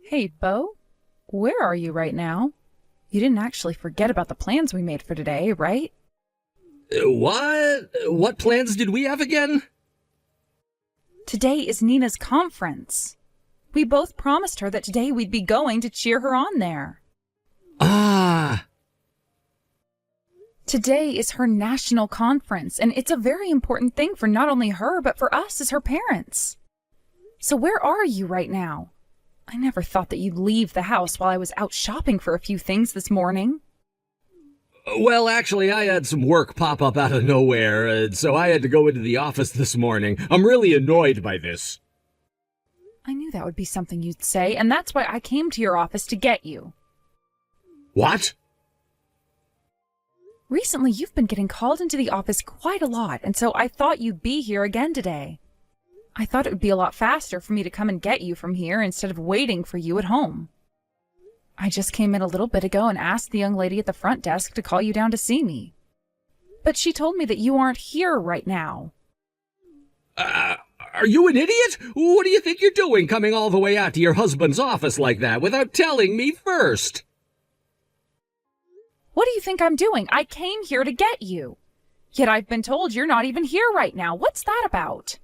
Hey, Bo, where are you right now? You didn't actually forget about the plans we made for today, right? What? What plans did we have again? Today is Nina's conference. We both promised her that today we'd be going to cheer her on there. Ah, Today is her national conference, and it's a very important thing for not only her, but for us as her parents. So where are you right now? I never thought that you'd leave the house while I was out shopping for a few things this morning. well, actually, I had some work pop up out of nowhere, so I had to go into the office this morning. I'm really annoyed by this. I knew that would be something you'd say, and that's why I came to your office to get you. What? Recently, you've been getting called into the office quite a lot, and so I thought you'd be here again today. I thought it would be a lot faster for me to come and get you from here instead of waiting for you at home. I just came in a little bit ago and asked the young lady at the front desk to call you down to see me. But she told me that you aren't here right now. Are you an idiot? What do you think you're doing coming all the way out to your husband's office like that without telling me first? What do you think I'm doing? I came here to get you. Yet I've been told you're not even here right now. What's that about?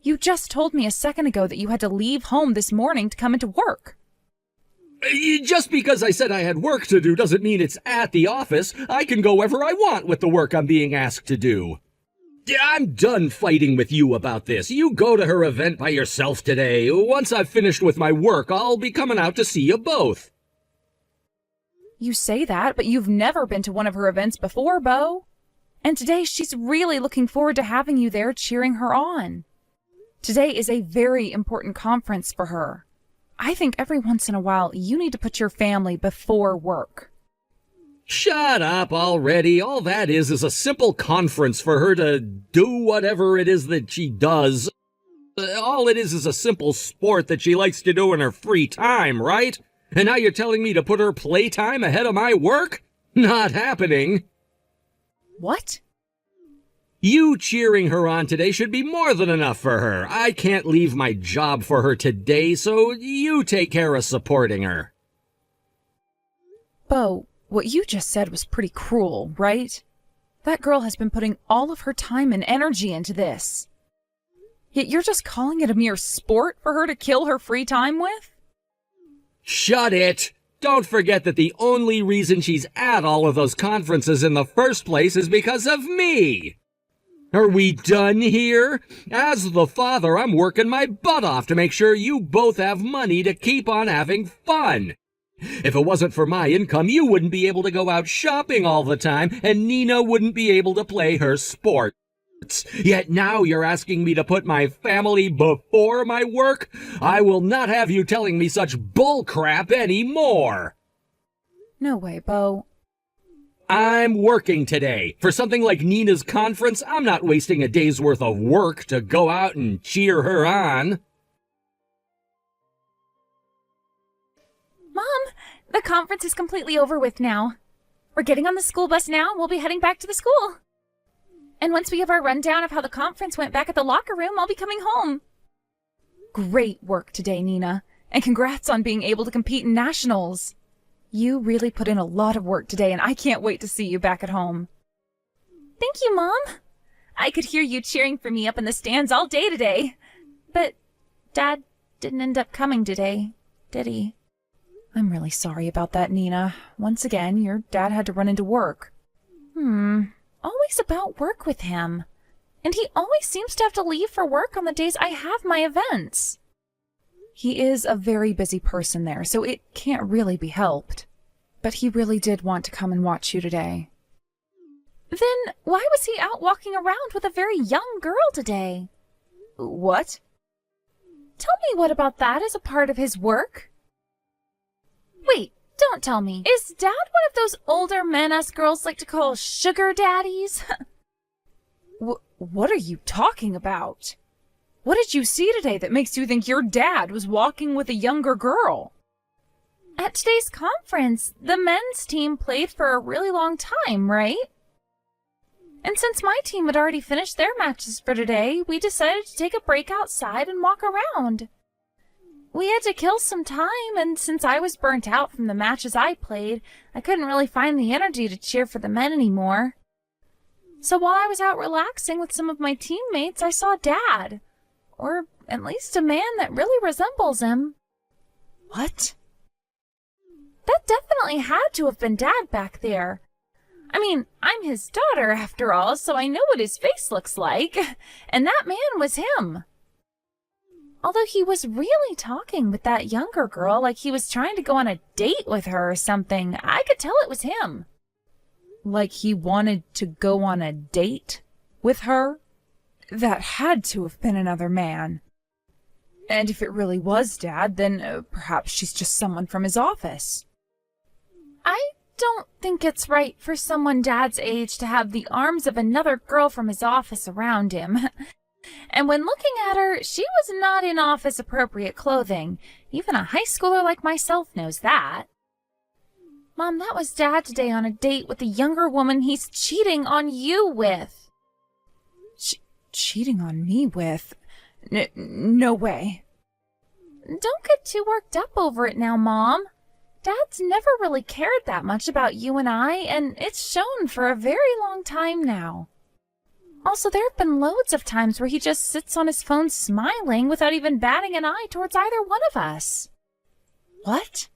You just told me a second ago that you had to leave home this morning to come into work. Just because I said I had work to do doesn't mean it's at the office. I can go wherever I want with the work I'm being asked to do. I'm done fighting with you about this. You go to her event by yourself today. Once I've finished with my work, I'll be coming out to see you both. You say that, but you've never been to one of her events before, Bo. And today she's really looking forward to having you there cheering her on. Today is a very important conference for her. I think every once in a while you need to put your family before work. Shut up already. All that is a simple conference for her to do whatever it is that she does. All it is a simple sport that she likes to do in her free time, right? And now you're telling me to put her playtime ahead of my work? Not happening. What? You cheering her on today should be more than enough for her. I can't leave my job for her today, so you take care of supporting her. Bo, what you just said was pretty cruel, right? That girl has been putting all of her time and energy into this. Yet you're just calling it a mere sport for her to kill her free time with? Shut it! Don't forget that the only reason she's at all of those conferences in the first place is because of me! Are we done here? As the father, I'm working my butt off to make sure you both have money to keep on having fun. If it wasn't for my income, you wouldn't be able to go out shopping all the time, and Nina wouldn't be able to play her sports. Yet now you're asking me to put my family before my work? I will not have you telling me such bullcrap anymore. No way, Bo. I'm working today. For something like Nina's conference, I'm not wasting a day's worth of work to go out and cheer her on. Mom, the conference is completely over with now. We're getting on the school bus now and we'll be heading back to the school. And once we have our rundown of how the conference went back at the locker room, I'll be coming home. Great work today, Nina. And congrats on being able to compete in nationals. You really put in a lot of work today, and I can't wait to see you back at home. Thank you, Mom. I could hear you cheering for me up in the stands all day today. But Dad didn't end up coming today, did he? I'm really sorry about that, Nina. Once again, your dad had to run into work. Always about work with him. And he always seems to have to leave for work on the days I have my events. He is a very busy person there, so it can't really be helped. But he really did want to come and watch you today. Then why was he out walking around with a very young girl today? What? Tell me what about that is a part of his work? Wait, don't tell me. Is Dad one of those older men us girls like to call sugar daddies? What are you talking about? What did you see today that makes you think your dad was walking with a younger girl? At today's conference, the men's team played for a really long time, right? And since my team had already finished their matches for today, we decided to take a break outside and walk around. we had to kill some time, and since I was burnt out from the matches I played, I couldn't really find the energy to cheer for the men anymore. So while I was out relaxing with some of my teammates, I saw Dad. Or at least a man that really resembles him. What? That definitely had to have been Dad back there. I mean, I'm his daughter after all, so I know what his face looks like. And that man was him. Although he was really talking with that younger girl like he was trying to go on a date with her or something, I could tell it was him. Like he wanted to go on a date with her? That had to have been another man. And if it really was Dad, then perhaps she's just someone from his office. I don't think it's right for someone Dad's age to have the arms of another girl from his office around him. And when looking at her, she was not in office-appropriate clothing. Even a high schooler like myself knows that. Mom, that was Dad today on a date with the younger woman he's cheating on you with. Cheating on me with? No way. Don't get too worked up over it now, Mom. Dad's never really cared that much about you and I, and it's shown for a very long time now. Also, there have been loads of times where he just sits on his phone smiling without even batting an eye towards either one of us. What?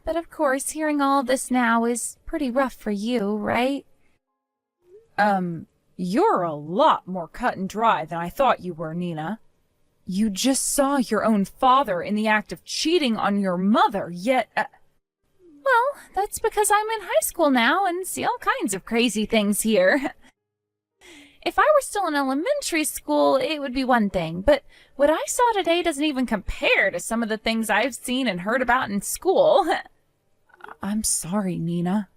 But of course, hearing all this now is pretty rough for you, right? You're a lot more cut and dry than I thought you were, Nina. You just saw your own father in the act of cheating on your mother, yet... Well, that's because I'm in high school now and see all kinds of crazy things here. If I were still in elementary school, it would be one thing, but what I saw today doesn't even compare to some of the things I've seen and heard about in school. I'm sorry, Nina.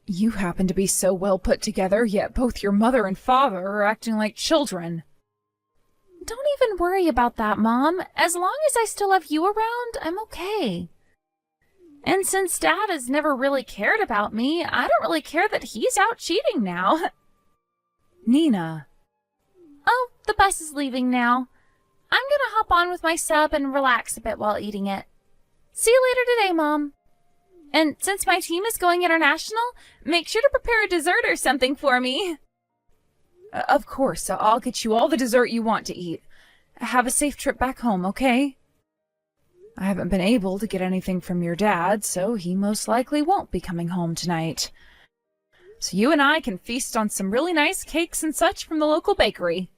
You happen to be so well put together, yet both your mother and father are acting like children. Don't even worry about that, Mom. As long as I still have you around, I'm okay. And since Dad has never really cared about me, I don't really care that he's out cheating now. Nina. Oh, the bus is leaving now. I'm gonna hop on with my sub and relax a bit while eating it. See you later today, Mom. And since my team is going international, make sure to prepare a dessert or something for me. Of course, I'll get you all the dessert you want to eat. Have a safe trip back home, okay? I haven't been able to get anything from your dad, so he most likely won't be coming home tonight. So you and I can feast on some really nice cakes and such from the local bakery.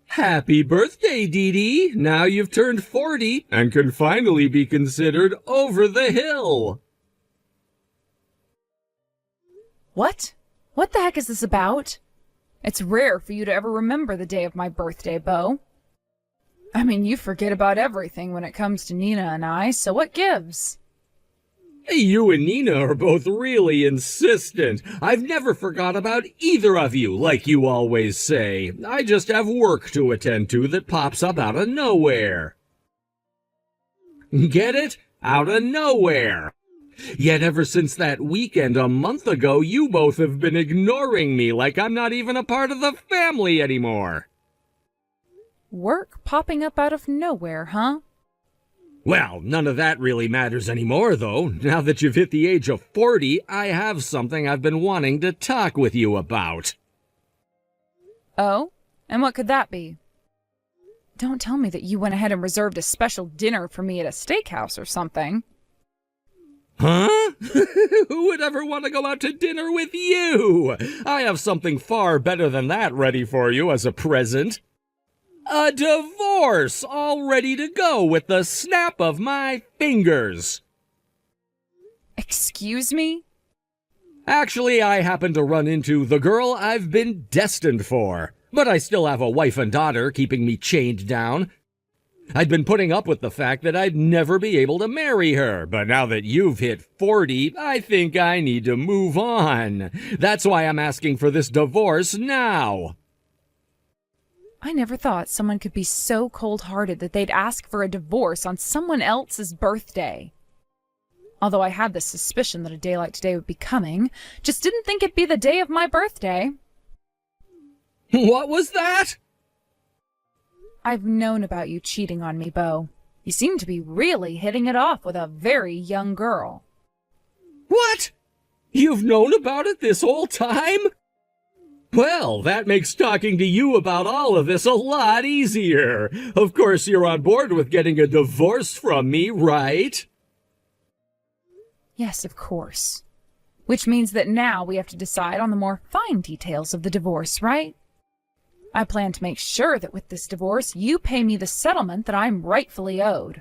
Happy birthday, Dee Dee! Now you've turned 40 and can finally be considered over the hill. What? What the heck is this about? It's rare for you to ever remember the day of my birthday, Bo. I mean, you forget about everything when it comes to Nina and I, so what gives? Hey, you and Nina are both really insistent. I've never forgot about either of you, like you always say. I just have work to attend to that pops up out of nowhere. Get it? Out of nowhere. Yet ever since that weekend a month ago, you both have been ignoring me like I'm not even a part of the family anymore. Work popping up out of nowhere, huh? Well, none of that really matters anymore, though. Now that you've hit the age of 40, I have something I've been wanting to talk with you about. Oh? And what could that be? Don't tell me that you went ahead and reserved a special dinner for me at a steakhouse or something. Huh? Who would ever want to go out to dinner with you? I have something far better than that ready for you as a present. A divorce, all ready to go with the snap of my fingers. Excuse me? Actually, I happen to run into the girl I've been destined for, but I still have a wife and daughter keeping me chained down. I'd been putting up with the fact that I'd never be able to marry her, but now that you've hit 40, I think I need to move on. That's why I'm asking for this divorce now. I never thought someone could be so cold-hearted that they'd ask for a divorce on someone else's birthday. Although I had the suspicion that a day like today would be coming, just didn't think it'd be the day of my birthday. What was that? I've known about you cheating on me, Bo. You seem to be really hitting it off with a very young girl. What? You've known about it this whole time? Well, that makes talking to you about all of this a lot easier. Of course, you're on board with getting a divorce from me, right? Yes, of course. Which means that now we have to decide on the more fine details of the divorce, right? I plan to make sure that with this divorce, you pay me the settlement that I'm rightfully owed.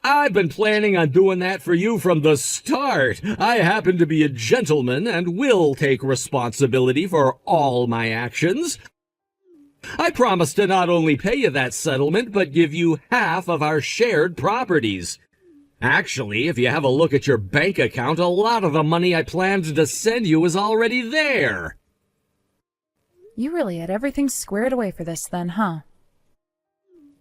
I've been planning on doing that for you from the start. I happen to be a gentleman and will take responsibility for all my actions. I promise to not only pay you that settlement, but give you half of our shared properties. Actually, if you have a look at your bank account, a lot of the money I planned to send you is already there. You really had everything squared away for this then, huh?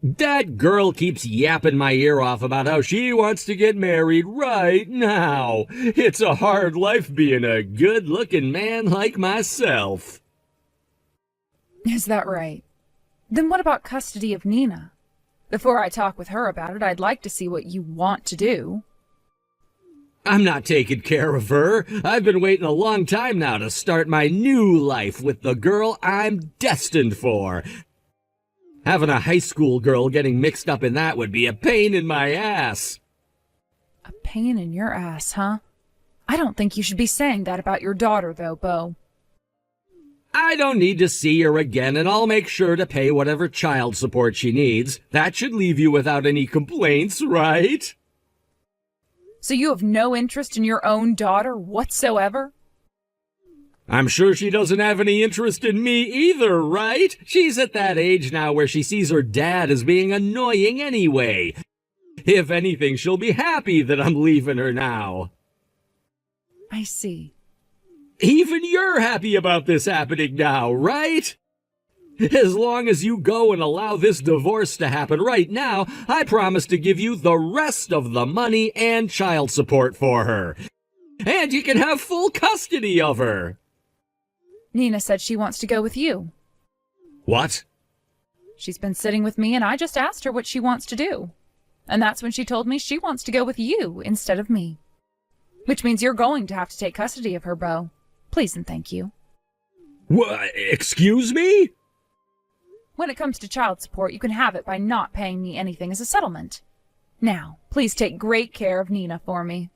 That girl keeps yapping my ear off about how she wants to get married right now. It's a hard life being a good-looking man like myself. Is that right? Then what about custody of Nina? Before I talk with her about it, I'd like to see what you want to do. I'm not taking care of her. I've been waiting a long time now to start my new life with the girl I'm destined for. Having a high school girl getting mixed up in that would be a pain in my ass. A pain in your ass, huh? I don't think you should be saying that about your daughter, though, Bo. I don't need to see her again, and I'll make sure to pay whatever child support she needs. That should leave you without any complaints, right? So you have no interest in your own daughter whatsoever? I'm sure she doesn't have any interest in me either, right? She's at that age now where she sees her dad as being annoying anyway. If anything, she'll be happy that I'm leaving her now. I see. Even you're happy about this happening now, right? As long as you go and allow this divorce to happen right now, I promise to give you the rest of the money and child support for her. And you can have full custody of her. Nina said she wants to go with you. What? She's been sitting with me and I just asked her what she wants to do. And that's when she told me she wants to go with you instead of me. Which means you're going to have to take custody of her, Bo. Please and thank you. What? Excuse me? When it comes to child support, you can have it by not paying me anything as a settlement. Now, please take great care of Nina for me.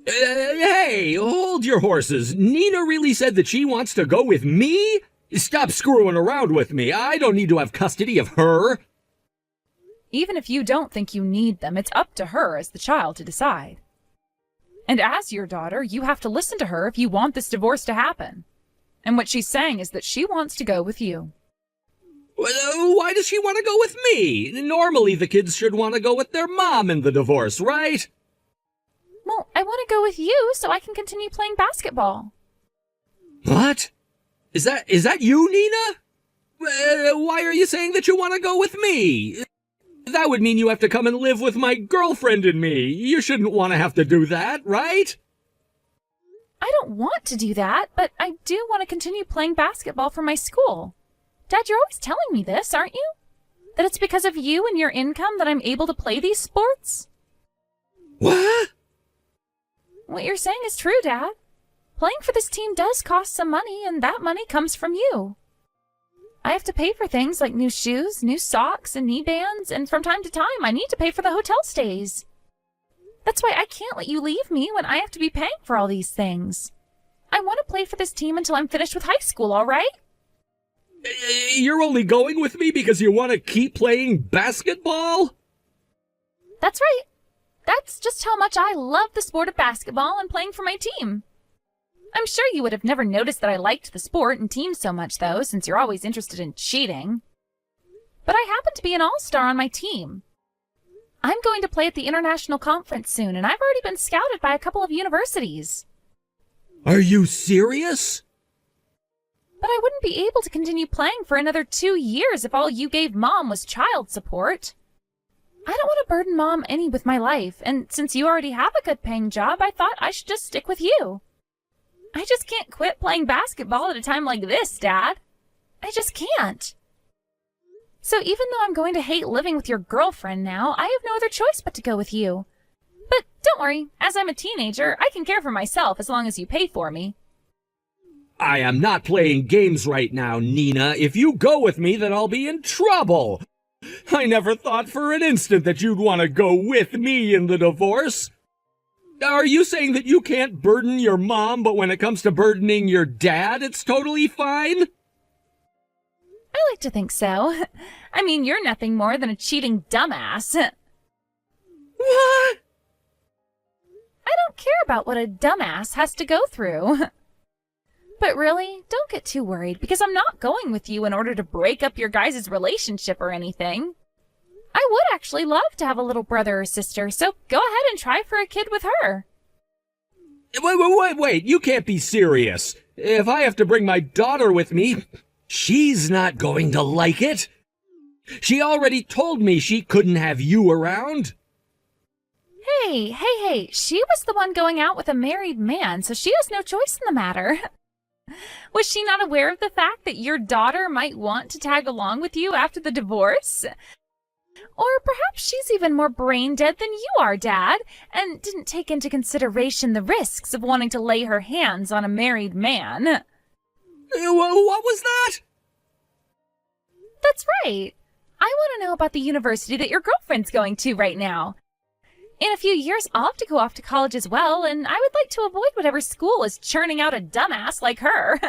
Hey, hold your horses. Nina really said that she wants to go with me? Stop screwing around with me. I don't need to have custody of her. Even if you don't think you need them, it's up to her as the child to decide. And as your daughter, you have to listen to her if you want this divorce to happen. And what she's saying is that she wants to go with you. Why does she want to go with me? Normally the kids should want to go with their mom in the divorce, right? Well, I want to go with you so I can continue playing basketball. What? Is that you, Nina? Why are you saying that you want to go with me? That would mean you have to come and live with my girlfriend and me. You shouldn't want to have to do that, right? I don't want to do that, but I do want to continue playing basketball for my school. Dad, you're always telling me this, aren't you? That it's because of you and your income that I'm able to play these sports? What? What you're saying is true, Dad. Playing for this team does cost some money, and that money comes from you. I have to pay for things like new shoes, new socks, and knee bands, and from time to time I need to pay for the hotel stays. That's why I can't let you leave me when I have to be paying for all these things. I want to play for this team until I'm finished with high school, all right? You're only going with me because you want to keep playing basketball? That's right. That's just how much I love the sport of basketball and playing for my team. I'm sure you would have never noticed that I liked the sport and team so much, though, since you're always interested in cheating. But I happen to be an all-star on my team. I'm going to play at the international conference soon, and I've already been scouted by a couple of universities. Are you serious? But I wouldn't be able to continue playing for another 2 years if all you gave Mom was child support. I don't want to burden Mom any with my life, and since you already have a good-paying job, I thought I should just stick with you. I just can't quit playing basketball at a time like this, Dad. I just can't. So even though I'm going to hate living with your girlfriend now, I have no other choice but to go with you. But don't worry, as I'm a teenager, I can care for myself as long as you pay for me. I am not playing games right now, Nina. If you go with me, then I'll be in trouble. I never thought for an instant that you'd want to go with me in the divorce. Are you saying that you can't burden your mom, but when it comes to burdening your dad, it's totally fine? I like to think so. I mean, you're nothing more than a cheating dumbass. What? I don't care about what a dumbass has to go through. But really, don't get too worried, because I'm not going with you in order to break up your guys' relationship or anything. I would actually love to have a little brother or sister, so go ahead and try for a kid with her. Wait, you can't be serious. If I have to bring my daughter with me, she's not going to like it. She already told me she couldn't have you around. Hey, she was the one going out with a married man, so she has no choice in the matter. Was she not aware of the fact that your daughter might want to tag along with you after the divorce? Or perhaps she's even more brain dead than you are, Dad, and didn't take into consideration the risks of wanting to lay her hands on a married man. What was that? That's right. I want to know about the university that your girlfriend's going to right now. In a few years, I'll have to go off to college as well, and I would like to avoid whatever school is churning out a dumbass like her.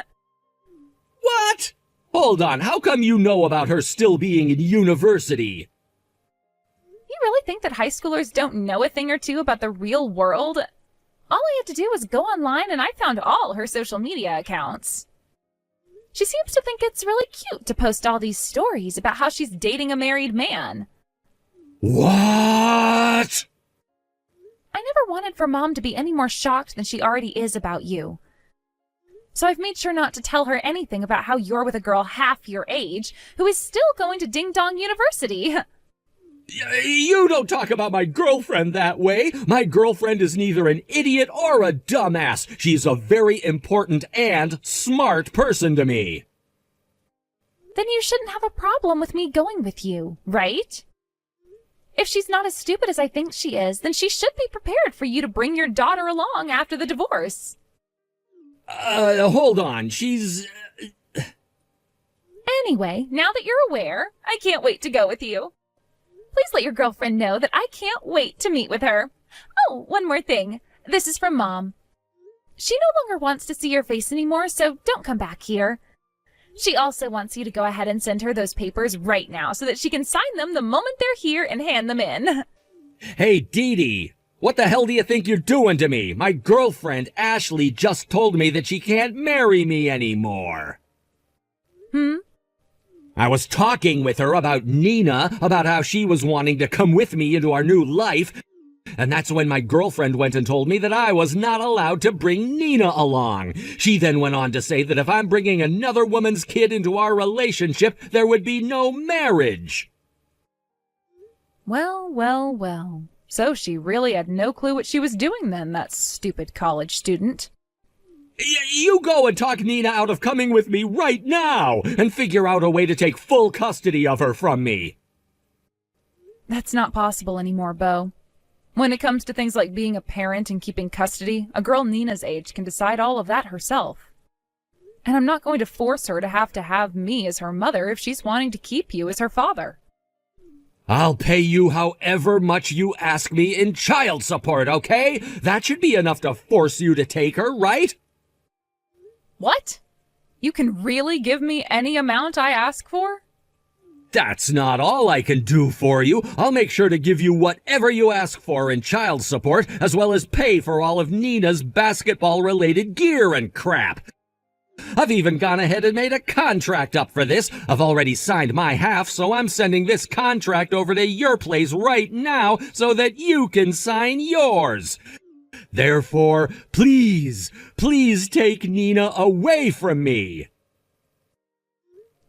What? Hold on, how come you know about her still being in university? You really think that high schoolers don't know a thing or two about the real world? All I had to do was go online and I found all her social media accounts. She seems to think it's really cute to post all these stories about how she's dating a married man. What? I never wanted for Mom to be any more shocked than she already is about you. So I've made sure not to tell her anything about how you're with a girl half your age who is still going to Ding Dong University. You don't talk about my girlfriend that way. My girlfriend is neither an idiot or a dumbass. She's a very important and smart person to me. Then you shouldn't have a problem with me going with you, right? If she's not as stupid as I think she is, then she should be prepared for you to bring your daughter along after the divorce. Hold on. She's... Anyway, now that you're aware, I can't wait to go with you. Please let your girlfriend know that I can't wait to meet with her. Oh, one more thing. This is from Mom. She no longer wants to see your face anymore, so don't come back here. She also wants you to go ahead and send her those papers right now so that she can sign them the moment they're here and hand them in. Hey, Dee Dee, what the hell do you think you're doing to me? My girlfriend, Ashley, just told me that she can't marry me anymore. I was talking with her about Nina, about how she was wanting to come with me into our new life, and that's when my girlfriend went and told me that I was not allowed to bring Nina along. She then went on to say that if I'm bringing another woman's kid into our relationship, there would be no marriage. Well. So she really had no clue what she was doing then, that stupid college student. You go and talk Nina out of coming with me right now, and figure out a way to take full custody of her from me. That's not possible anymore, Bo. When it comes to things like being a parent and keeping custody, a girl Nina's age can decide all of that herself. And I'm not going to force her to have me as her mother if she's wanting to keep you as her father. I'll pay you however much you ask me in child support, okay? That should be enough to force you to take her, right? What? You can really give me any amount I ask for? That's not all I can do for you. I'll make sure to give you whatever you ask for in child support, as well as pay for all of Nina's basketball-related gear and crap. I've even gone ahead and made a contract up for this. I've already signed my half, so I'm sending this contract over to your place right now so that you can sign yours. Therefore, please take Nina away from me.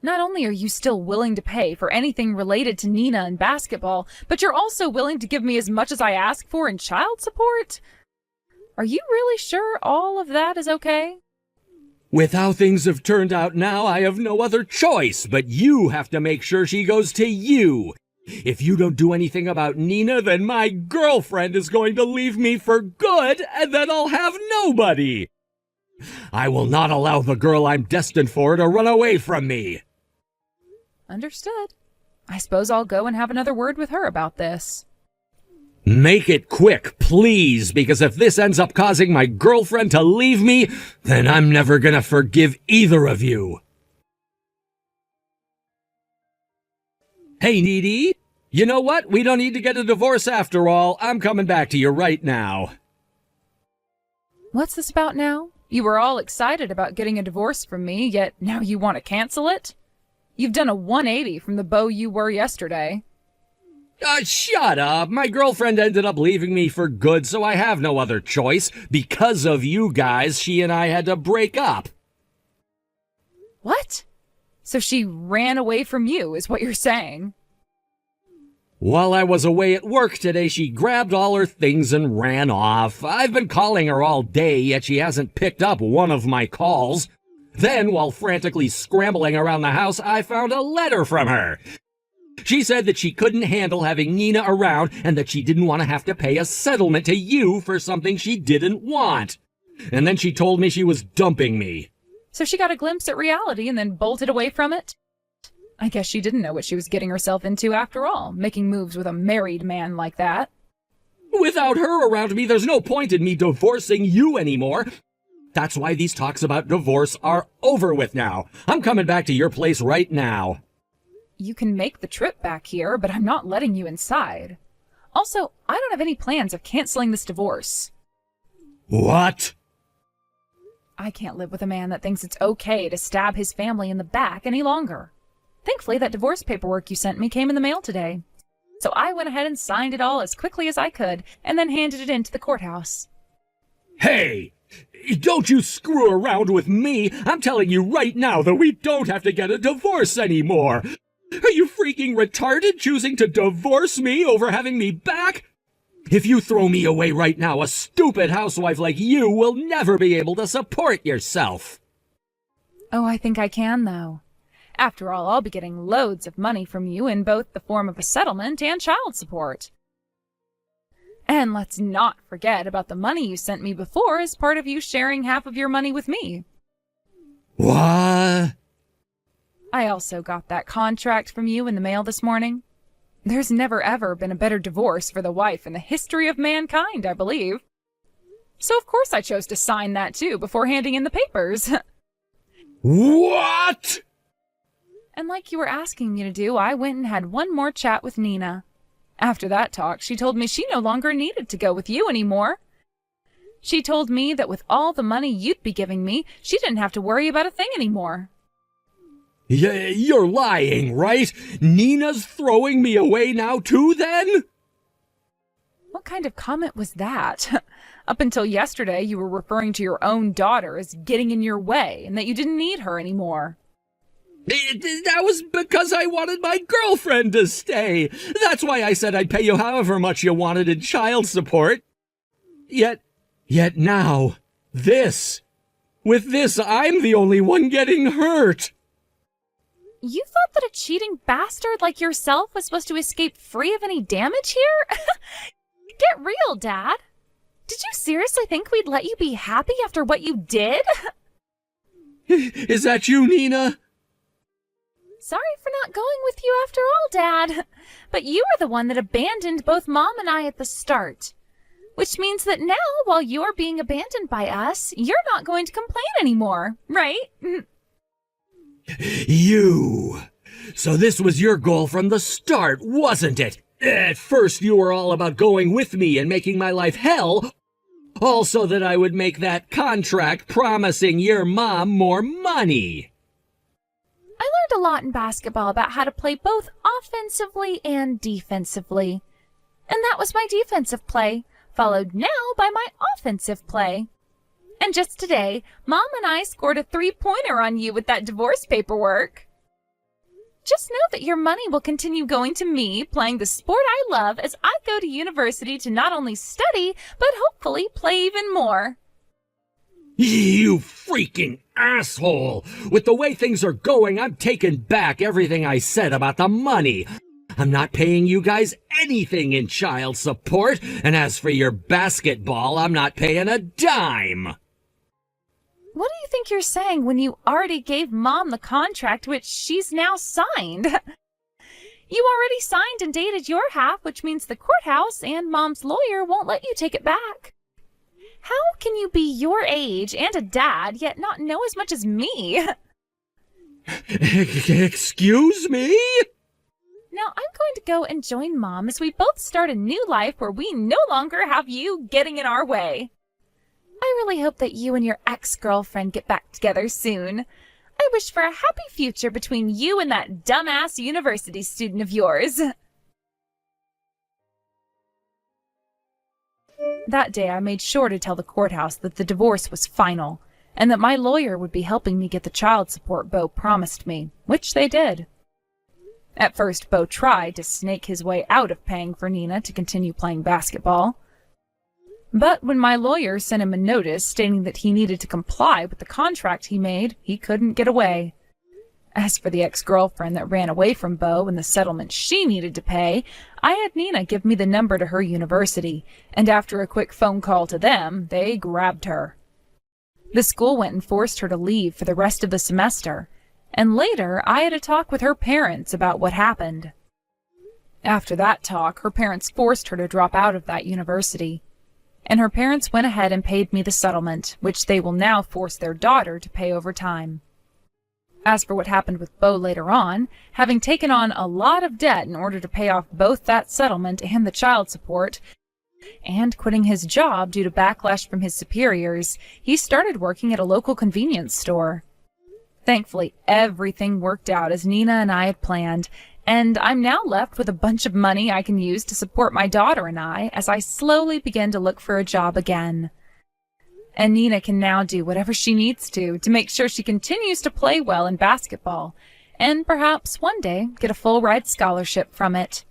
Not only are you still willing to pay for anything related to Nina and basketball, but you're also willing to give me as much as I ask for in child support? Are you really sure all of that is okay? With how things have turned out now, I have no other choice, but you have to make sure she goes to you. If you don't do anything about Nina, then my girlfriend is going to leave me for good, and then I'll have nobody. I will not allow the girl I'm destined for to run away from me. Understood. I suppose I'll go and have another word with her about this. Make it quick, please, because if this ends up causing my girlfriend to leave me, then I'm never gonna forgive either of you. Hey, Needy, you know what? We don't need to get a divorce after all. I'm coming back to you right now. What's this about now? You were all excited about getting a divorce from me, yet now you want to cancel it? You've done a 180 from the beau you were yesterday. Shut up. My girlfriend ended up leaving me for good, so I have no other choice. Because of you guys, she and I had to break up. What? So she ran away from you, is what you're saying? While I was away at work today, she grabbed all her things and ran off. I've been calling her all day, yet she hasn't picked up one of my calls. Then, while frantically scrambling around the house, I found a letter from her. She said that she couldn't handle having Nina around and that she didn't want to have to pay a settlement to you for something she didn't want. And then she told me she was dumping me. So she got a glimpse at reality and then bolted away from it? I guess she didn't know what she was getting herself into after all, making moves with a married man like that. Without her around me, there's no point in me divorcing you anymore. That's why these talks about divorce are over with now. I'm coming back to your place right now. You can make the trip back here, but I'm not letting you inside. Also, I don't have any plans of canceling this divorce. What? I can't live with a man that thinks it's okay to stab his family in the back any longer. Thankfully, that divorce paperwork you sent me came in the mail today. So I went ahead and signed it all as quickly as I could, and then handed it in to the courthouse. Hey! Don't you screw around with me! I'm telling you right now that we don't have to get a divorce anymore! Are you freaking retarded choosing to divorce me over having me back? If you throw me away right now, a stupid housewife like you will never be able to support yourself. Oh, I think I can, though. After all, I'll be getting loads of money from you in both the form of a settlement and child support. And let's not forget about the money you sent me before as part of you sharing half of your money with me. What? I also got that contract from you in the mail this morning. There's never ever been a better divorce for the wife in the history of mankind, I believe. So of course I chose to sign that too before handing in the papers. What? And like you were asking me to do, I went and had one more chat with Nina. After that talk, she told me she no longer needed to go with you anymore. She told me that with all the money you'd be giving me, she didn't have to worry about a thing anymore. You're lying, right? Nina's throwing me away now too, then? What kind of comment was that? Up until yesterday, you were referring to your own daughter as getting in your way and that you didn't need her anymore. That was because I wanted my girlfriend to stay. That's why I said I'd pay you however much you wanted in child support. Yet now, this. With this, I'm the only one getting hurt. You thought that a cheating bastard like yourself was supposed to escape free of any damage here? Get real, Dad. Did you seriously think we'd let you be happy after what you did? Is that you, Nina? Sorry for not going with you after all, Dad. But you are the one that abandoned both Mom and I at the start. Which means that now, while you're being abandoned by us, you're not going to complain anymore, right? You. So this was your goal from the start, wasn't it? At first you were all about going with me and making my life hell, all so that I would make that contract promising your mom more money. I learned a lot in basketball about how to play both offensively and defensively. And that was my defensive play, followed now by my offensive play. And just today, Mom and I scored a 3-pointer on you with that divorce paperwork. Just know that your money will continue going to me, playing the sport I love as I go to university to not only study, but hopefully play even more. You freaking asshole! With the way things are going, I'm taking back everything I said about the money. I'm not paying you guys anything in child support, and as for your basketball, I'm not paying a dime. What do you think you're saying when you already gave Mom the contract, which she's now signed? You already signed and dated your half, which means the courthouse and Mom's lawyer won't let you take it back. How can you be your age and a dad, yet not know as much as me? Excuse me? Now I'm going to go and join Mom as we both start a new life where we no longer have you getting in our way. I really hope that you and your ex-girlfriend get back together soon. I wish for a happy future between you and that dumbass university student of yours. That day, I made sure to tell the courthouse that the divorce was final, and that my lawyer would be helping me get the child support Bo promised me, which they did. At first, Bo tried to snake his way out of paying for Nina to continue playing basketball. But when my lawyer sent him a notice stating that he needed to comply with the contract he made, he couldn't get away. As for the ex-girlfriend that ran away from Bo and the settlement she needed to pay, I had Nina give me the number to her university, and after a quick phone call to them, they grabbed her. The school went and forced her to leave for the rest of the semester, and later I had a talk with her parents about what happened. After that talk, her parents forced her to drop out of that university, and her parents went ahead and paid me the settlement, which they will now force their daughter to pay over time. As for what happened with Bo later on, having taken on a lot of debt in order to pay off both that settlement and the child support, and quitting his job due to backlash from his superiors, he started working at a local convenience store. Thankfully, everything worked out as Nina and I had planned, and I'm now left with a bunch of money I can use to support my daughter and I as I slowly begin to look for a job again. And Nina can now do whatever she needs to make sure she continues to play well in basketball, and perhaps one day get a full-ride scholarship from it.